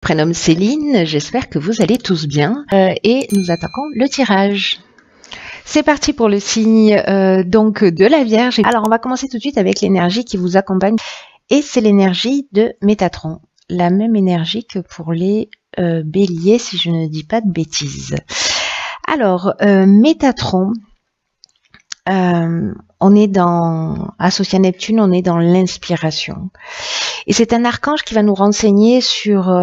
Prénomme Céline, j'espère que vous allez tous bien et nous attaquons le tirage. C'est parti pour le signe donc de la Vierge. Alors on va commencer tout de suite avec l'énergie qui vous accompagne et c'est l'énergie de Métatron. La même énergie que pour les béliers si je ne dis pas de bêtises. Alors Métatron, on est associé à Neptune, on est dans l'inspiration. Et c'est un archange qui va nous renseigner sur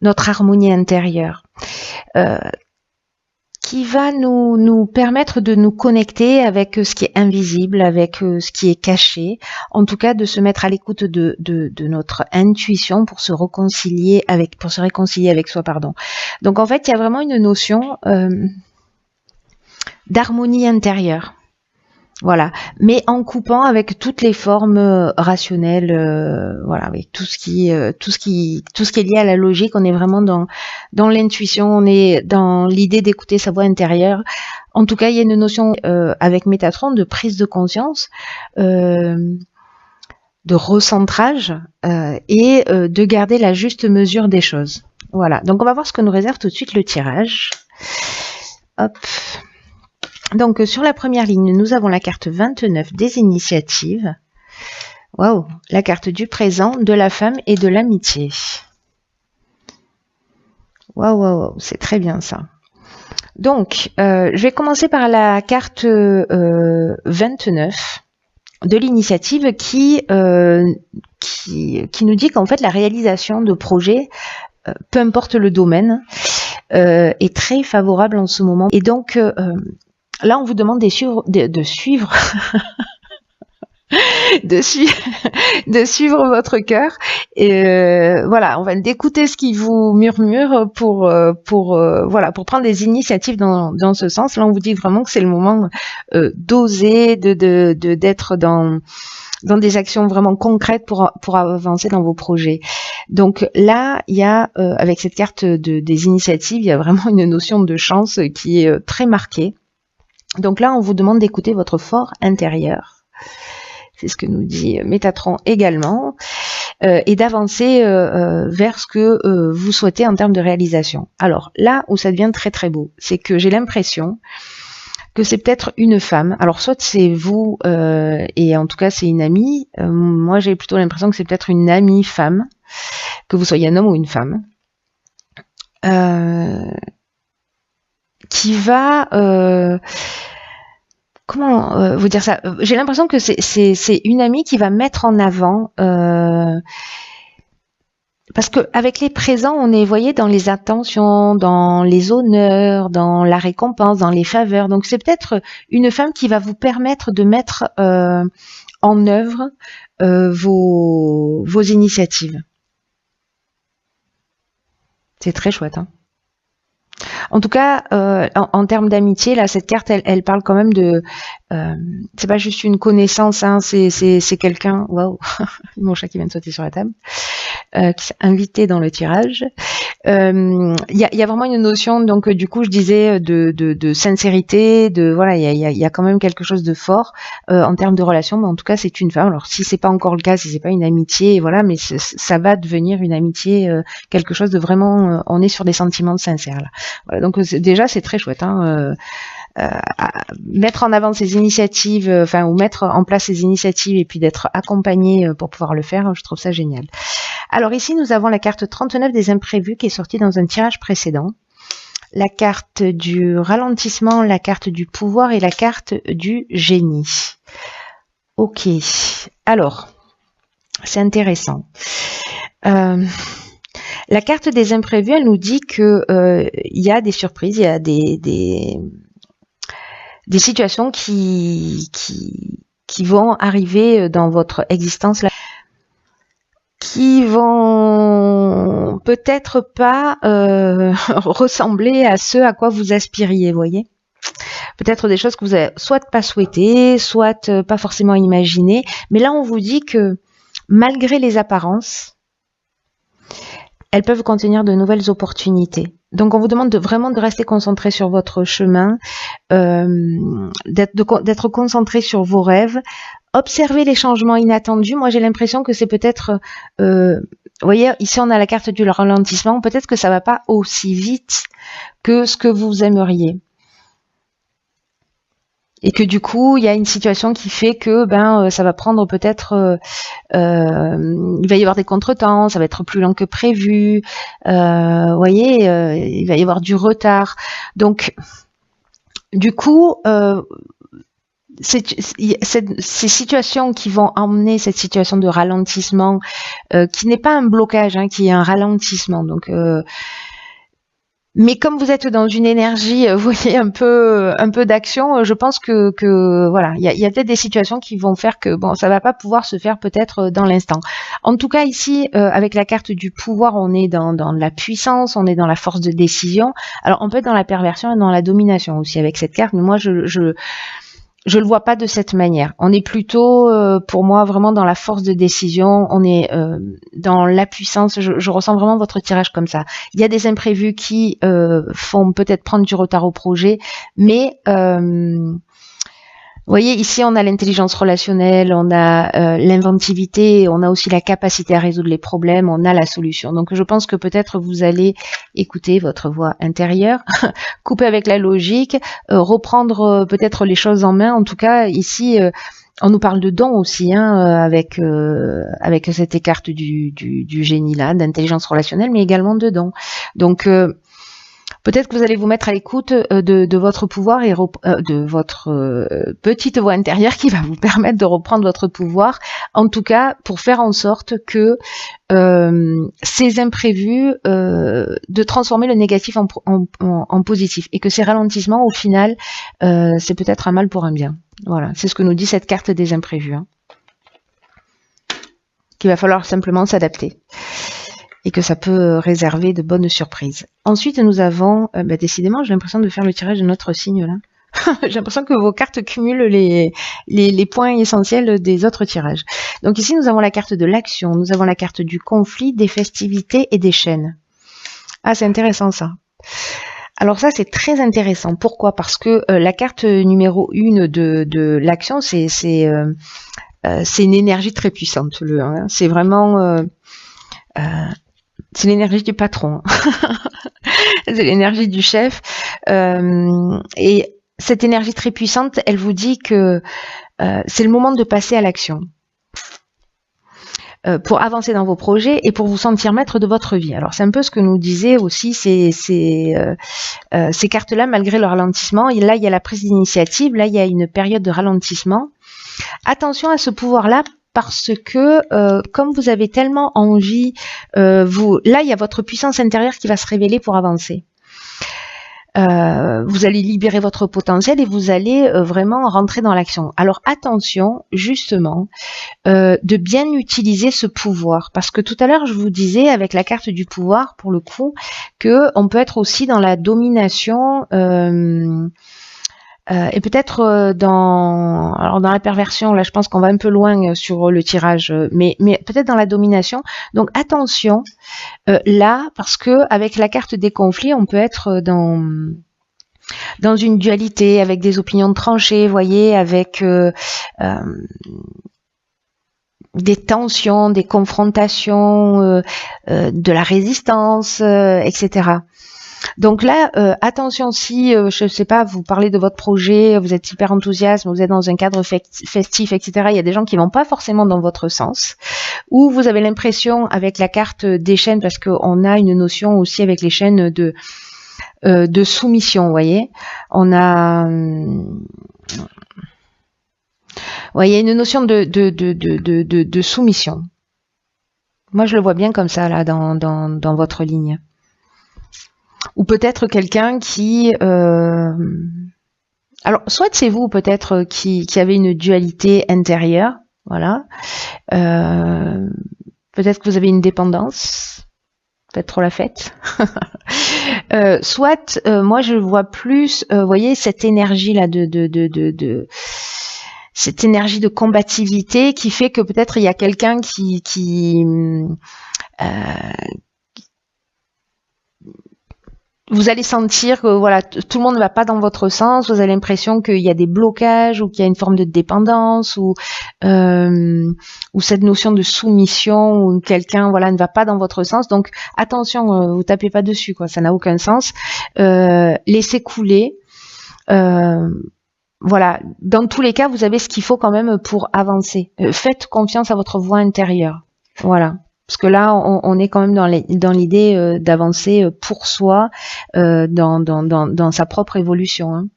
notre harmonie intérieure, qui va nous permettre de nous connecter avec ce qui est invisible, avec ce qui est caché, en tout cas de se mettre à l'écoute de notre intuition pour se réconcilier avec soi, pardon. Donc en fait, il y a vraiment une notion d'harmonie intérieure. Voilà, mais en coupant avec toutes les formes rationnelles, voilà, avec tout ce qui est lié à la logique. On est vraiment dans l'intuition, on est dans l'idée d'écouter sa voix intérieure. En tout cas, il y a une notion avec Métatron de prise de conscience, de recentrage et de garder la juste mesure des choses. Voilà. Donc on va voir ce que nous réserve tout de suite le tirage. Hop. Donc, sur la première ligne, nous avons la carte 29 des initiatives. Waouh, la carte du présent, de la femme et de l'amitié. Waouh, c'est très bien ça. Donc, je vais commencer par la carte 29 de l'initiative qui nous dit qu'en fait, la réalisation de projets, peu importe le domaine, est très favorable en ce moment. Et donc, là, on vous demande de suivre, de suivre votre cœur. Et voilà, on va d'écouter ce qui vous murmure pour prendre des initiatives dans ce sens. Là, on vous dit vraiment que c'est le moment d'oser, d'être dans des actions vraiment concrètes pour avancer dans vos projets. Donc là, il y a avec cette carte des initiatives, il y a vraiment une notion de chance qui est très marquée. Donc là, on vous demande d'écouter votre fort intérieur. C'est ce que nous dit Métatron également. Et d'avancer vers ce que vous souhaitez en termes de réalisation. Alors là où ça devient très très beau, c'est que j'ai l'impression que c'est peut-être une femme. Alors soit c'est vous et en tout cas c'est une amie. Moi j'ai plutôt l'impression que c'est peut-être une amie femme, que vous soyez un homme ou une femme. Qui va comment vous dire ça, j'ai l'impression que c'est une amie qui va mettre en avant parce que avec les présents on est, voyez, dans les attentions, dans les honneurs, dans la récompense, dans les faveurs. Donc c'est peut-être une femme qui va vous permettre de mettre en œuvre vos initiatives. C'est très chouette, hein. En tout cas, en termes d'amitié, là, cette carte, elle parle quand même de. C'est pas juste une connaissance, hein, c'est quelqu'un. Waouh, mon chat qui vient de sauter sur la table, qui s'est invité dans le tirage. Il y a vraiment une notion, donc du coup, je disais de sincérité, voilà, il y a quand même quelque chose de fort en termes de relation. Mais en tout cas, c'est une femme. Alors, si c'est pas encore le cas, si c'est pas une amitié, voilà, mais ça va devenir une amitié, quelque chose de vraiment. On est sur des sentiments sincères là. Voilà, donc déjà c'est très chouette, hein, mettre en avant ces initiatives, ou mettre en place ces initiatives et puis d'être accompagné pour pouvoir le faire, je trouve ça génial. Alors ici nous avons la carte 39 des imprévus qui est sortie dans un tirage précédent, la carte du ralentissement, la carte du pouvoir et la carte du génie. Ok, alors c'est intéressant. La carte des imprévus, elle nous dit que il y a des surprises, il y a des situations qui vont arriver dans votre existence là, qui vont peut-être pas ressembler à ce à quoi vous aspiriez, voyez. Peut-être des choses que vous avez soit pas souhaité, soit pas forcément imaginé. Mais là, on vous dit que malgré les apparences, elles peuvent contenir de nouvelles opportunités. Donc, on vous demande vraiment de rester concentré sur votre chemin, d'être concentré sur vos rêves, observer les changements inattendus. Moi, j'ai l'impression que c'est peut-être Vous voyez, ici on a la carte du ralentissement. Peut-être que ça va pas aussi vite que ce que vous aimeriez. Et que du coup, il y a une situation qui fait que ça va prendre peut-être, il va y avoir des contretemps, ça va être plus lent que prévu. Vous voyez, il va y avoir du retard. Donc, du coup, ces situations qui vont emmener cette situation de ralentissement, qui n'est pas un blocage, hein, qui est un ralentissement. Donc, mais comme vous êtes dans une énergie, vous voyez, un peu d'action, je pense que voilà, il y a peut-être des situations qui vont faire que bon, ça va pas pouvoir se faire peut-être dans l'instant. En tout cas, ici, avec la carte du pouvoir, on est dans la puissance, on est dans la force de décision. Alors, on peut être dans la perversion et dans la domination aussi avec cette carte, mais moi, je le vois pas de cette manière. On est plutôt, pour moi, vraiment dans la force de décision. On est dans la puissance. Je ressens vraiment votre tirage comme ça. Il y a des imprévus qui font peut-être prendre du retard au projet, mais vous voyez, ici, on a l'intelligence relationnelle, on a l'inventivité, on a aussi la capacité à résoudre les problèmes, on a la solution. Donc, je pense que peut-être vous allez écouter votre voix intérieure, couper avec la logique, reprendre peut-être les choses en main. En tout cas, ici, on nous parle de dons aussi, hein, avec cette carte du génie là, d'intelligence relationnelle, mais également de dons. Donc, peut-être que vous allez vous mettre à l'écoute de votre pouvoir et de votre petite voix intérieure qui va vous permettre de reprendre votre pouvoir, en tout cas pour faire en sorte que ces imprévus, de transformer le négatif en positif, et que ces ralentissements, au final, c'est peut-être un mal pour un bien. Voilà, c'est ce que nous dit cette carte des imprévus, hein, qu'il va falloir simplement s'adapter. Et que ça peut réserver de bonnes surprises. Ensuite, nous avons, décidément, j'ai l'impression de faire le tirage de notre signe là. J'ai l'impression que vos cartes cumulent les points essentiels des autres tirages. Donc ici, nous avons la carte de l'action, nous avons la carte du conflit, des festivités et des chaînes. Ah, c'est intéressant ça. Alors ça, c'est très intéressant. Pourquoi? Parce que la carte numéro 1 de l'action, c'est une énergie très puissante. Hein. C'est vraiment... c'est l'énergie du patron, c'est l'énergie du chef, et cette énergie très puissante, elle vous dit que c'est le moment de passer à l'action pour avancer dans vos projets et pour vous sentir maître de votre vie. Alors c'est un peu ce que nous disaient aussi ces cartes-là, malgré le ralentissement. Et là, il y a la prise d'initiative, là, il y a une période de ralentissement. Attention à ce pouvoir-là, parce que comme vous avez tellement envie, là il y a votre puissance intérieure qui va se révéler pour avancer. Vous allez libérer votre potentiel et vous allez vraiment rentrer dans l'action. Alors attention justement de bien utiliser ce pouvoir, parce que tout à l'heure je vous disais avec la carte du pouvoir, pour le coup, que on peut être aussi dans la domination. Et peut-être dans la perversion, là je pense qu'on va un peu loin sur le tirage, mais peut-être dans la domination. Donc attention là, parce que avec la carte des conflits, on peut être dans une dualité, avec des opinions tranchées, vous voyez, avec des tensions, des confrontations, de la résistance, etc. Donc là, attention, si, je sais pas, vous parlez de votre projet, vous êtes hyper enthousiaste, vous êtes dans un cadre festif, etc. Il y a des gens qui vont pas forcément dans votre sens, ou vous avez l'impression, avec la carte des chaînes, parce qu'on a une notion aussi avec les chaînes de soumission, vous voyez. On a... il y a une notion de soumission. Moi, je le vois bien comme ça, là, dans votre ligne. Ou peut-être quelqu'un qui... alors, soit c'est vous, peut-être, qui avez une dualité intérieure, voilà. Peut-être que vous avez une dépendance, peut-être trop la fête. Soit, moi, je vois plus, vous voyez, cette énergie-là cette énergie de combativité qui fait que peut-être il y a quelqu'un qui vous allez sentir que voilà, tout le monde ne va pas dans votre sens, vous avez l'impression qu'il y a des blocages ou qu'il y a une forme de dépendance ou cette notion de soumission où quelqu'un voilà ne va pas dans votre sens. Donc attention, vous tapez pas dessus quoi, ça n'a aucun sens. Laissez couler. Voilà, dans tous les cas, vous avez ce qu'il faut quand même pour avancer. Faites confiance à votre voix intérieure. Voilà. Parce que là, on est quand même dans l'idée d'avancer pour soi, dans sa propre évolution, hein.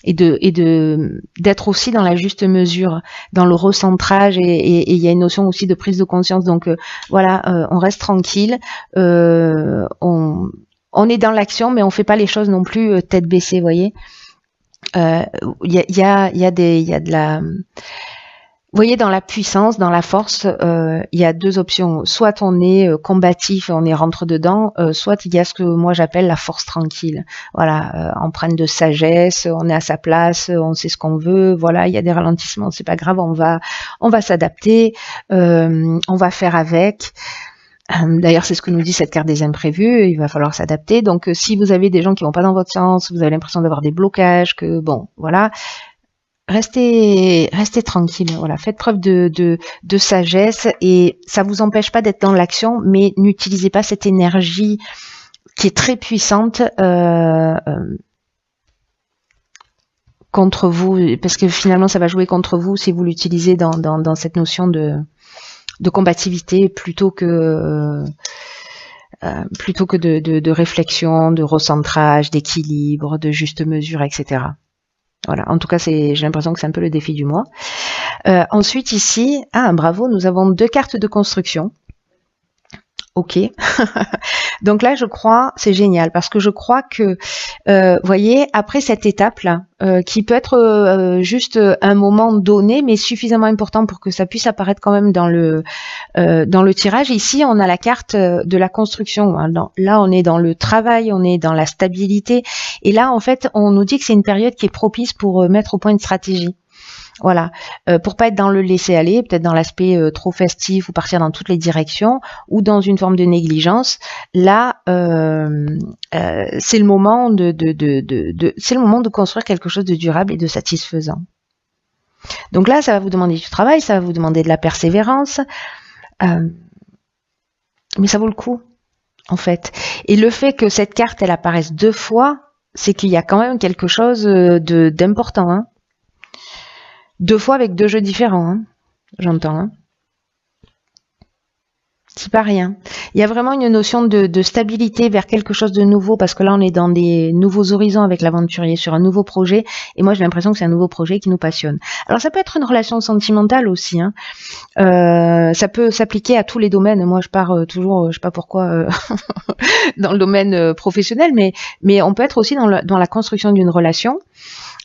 Et d'être aussi dans la juste mesure, dans le recentrage, et il y a une notion aussi de prise de conscience. Donc voilà, on reste tranquille, on est dans l'action, mais on fait pas les choses non plus tête baissée, vous voyez. Il y a de la, vous voyez, dans la puissance, dans la force, il y a deux options. Soit on est combatif, on est rentre dedans, soit il y a ce que moi j'appelle la force tranquille. Voilà, empreinte de sagesse, on est à sa place, on sait ce qu'on veut. Voilà, il y a des ralentissements, c'est pas grave, on va s'adapter, on va faire avec. D'ailleurs, c'est ce que nous dit cette carte des imprévus, il va falloir s'adapter. Donc, si vous avez des gens qui vont pas dans votre sens, vous avez l'impression d'avoir des blocages, que bon, voilà, restez tranquille, voilà, faites preuve de sagesse et ça vous empêche pas d'être dans l'action, mais n'utilisez pas cette énergie qui est très puissante contre vous, parce que finalement, ça va jouer contre vous si vous l'utilisez dans cette notion de combativité plutôt que de réflexion, de recentrage, d'équilibre, de juste mesure, etc. Voilà. En tout cas, j'ai l'impression que c'est un peu le défi du mois. Ensuite, ici, bravo, nous avons 2 cartes de construction. Ok. Donc là, je crois, c'est génial parce que je crois que, voyez, après cette étape-là, qui peut être juste un moment donné, mais suffisamment important pour que ça puisse apparaître quand même dans le tirage. Ici, on a la carte de la construction. Là, on est dans le travail, on est dans la stabilité. Et là, en fait, on nous dit que c'est une période qui est propice pour mettre au point une stratégie. Voilà, pour pas être dans le laisser-aller, peut-être dans l'aspect trop festif ou partir dans toutes les directions ou dans une forme de négligence. Là, c'est le moment c'est le moment de construire quelque chose de durable et de satisfaisant. Donc là, ça va vous demander du travail, ça va vous demander de la persévérance, mais ça vaut le coup, en fait. Et le fait que cette carte, elle apparaisse 2 fois, c'est qu'il y a quand même quelque chose d'important, hein. 2 fois avec 2 jeux différents, hein. J'entends, hein. C'est pas rien. Il y a vraiment une notion de stabilité vers quelque chose de nouveau, parce que là, on est dans des nouveaux horizons avec l'aventurier, sur un nouveau projet, et moi, j'ai l'impression que c'est un nouveau projet qui nous passionne. Alors, ça peut être une relation sentimentale aussi, hein. Ça peut s'appliquer à tous les domaines. Moi, je pars toujours, je sais pas pourquoi, dans le domaine professionnel, mais on peut être aussi dans la construction d'une relation,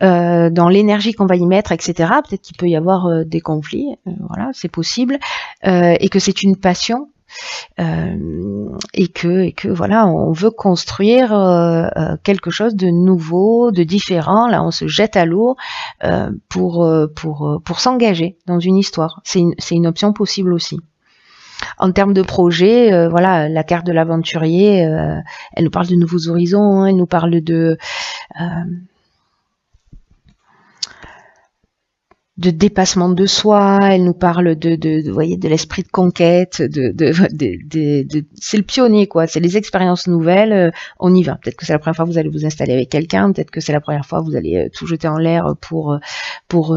dans l'énergie qu'on va y mettre, etc. Peut-être qu'il peut y avoir des conflits, voilà, c'est possible, et que c'est une passion, et que voilà, on veut construire quelque chose de nouveau, de différent. Là, on se jette à l'eau pour s'engager dans une histoire. C'est une option possible aussi. En termes de projet, voilà, la carte de l'aventurier, elle nous parle de nouveaux horizons, hein, elle nous parle de dépassement de soi, elle nous parle vous voyez, de l'esprit de conquête, c'est le pionnier, quoi, c'est les expériences nouvelles, on y va. Peut-être que c'est la première fois que vous allez vous installer avec quelqu'un, peut-être que c'est la première fois que vous allez tout jeter en l'air pour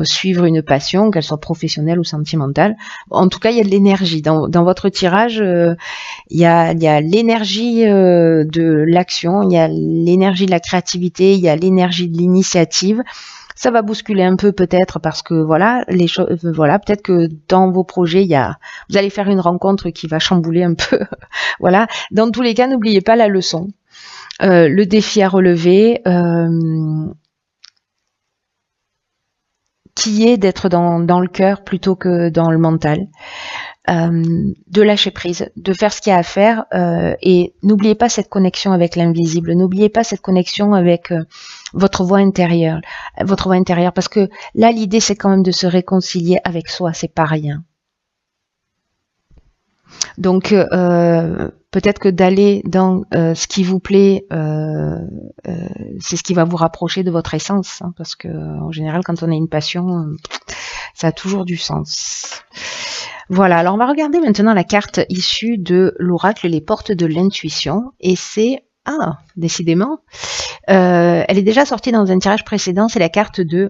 suivre une passion, qu'elle soit professionnelle ou sentimentale. En tout cas, il y a de l'énergie. Dans votre tirage, il y a l'énergie de l'action, il y a l'énergie de la créativité, il y a l'énergie de l'initiative. Ça va bousculer un peu peut-être parce que voilà, les choses, voilà, peut-être que dans vos projets, vous allez faire une rencontre qui va chambouler un peu. Voilà. Dans tous les cas, n'oubliez pas la leçon, le défi à relever, qui est d'être dans le cœur plutôt que dans le mental. De lâcher prise, de faire ce qu'il y a à faire, et n'oubliez pas cette connexion avec l'invisible, n'oubliez pas cette connexion avec votre voix intérieure, parce que là l'idée c'est quand même de se réconcilier avec soi, c'est pas rien. Donc peut-être que d'aller dans ce qui vous plaît, c'est ce qui va vous rapprocher de votre essence, hein, parce que en général, quand on a une passion, ça a toujours du sens. Voilà, alors on va regarder maintenant la carte issue de l'oracle, les portes de l'intuition, et c'est, décidément, elle est déjà sortie dans un tirage précédent, c'est la carte de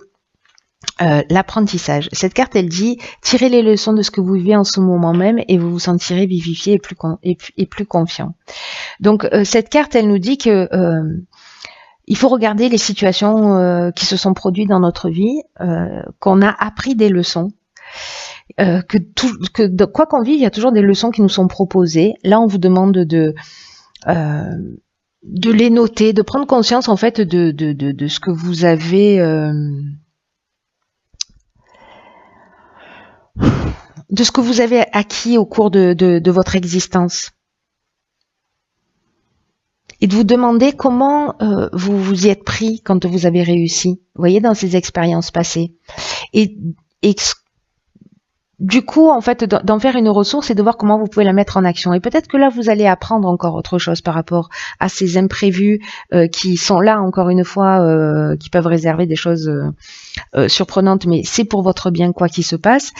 l'apprentissage. Cette carte, elle dit « Tirez les leçons de ce que vous vivez en ce moment même et vous vous sentirez vivifié et plus confiant. » Donc cette carte, elle nous dit que il faut regarder les situations qui se sont produites dans notre vie, qu'on a appris des leçons, que quoi qu'on vive, il y a toujours des leçons qui nous sont proposées. Là, on vous demande de les noter, de prendre conscience en fait de ce que vous avez de ce que vous avez acquis au cours de votre existence. Et de vous demander comment vous vous y êtes pris quand vous avez réussi, vous voyez, dans ces expériences passées. Et du coup, en fait, d'en faire une ressource et de voir comment vous pouvez la mettre en action. Et peut-être que là, vous allez apprendre encore autre chose par rapport à ces imprévus qui sont là, encore une fois, qui peuvent réserver des choses surprenantes, mais c'est pour votre bien quoi qu'il se passe.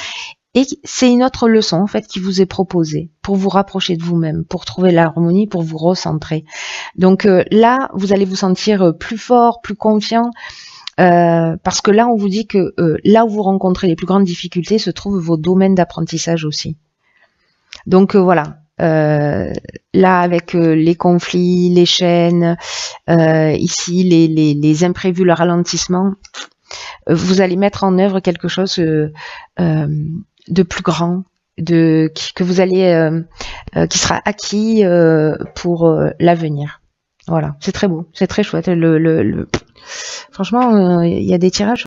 Et c'est une autre leçon, en fait, qui vous est proposée pour vous rapprocher de vous-même, pour trouver l'harmonie, pour vous recentrer. Donc là, vous allez vous sentir plus fort, plus confiant, parce que là, on vous dit que là où vous rencontrez les plus grandes difficultés se trouvent vos domaines d'apprentissage aussi. Donc voilà. Là, avec les conflits, les chaînes, ici, les imprévus, le ralentissement, vous allez mettre en œuvre quelque chose de plus grand, que vous allez, qui sera acquis pour l'avenir. Voilà, c'est très beau, c'est très chouette. Franchement, il y a des tirages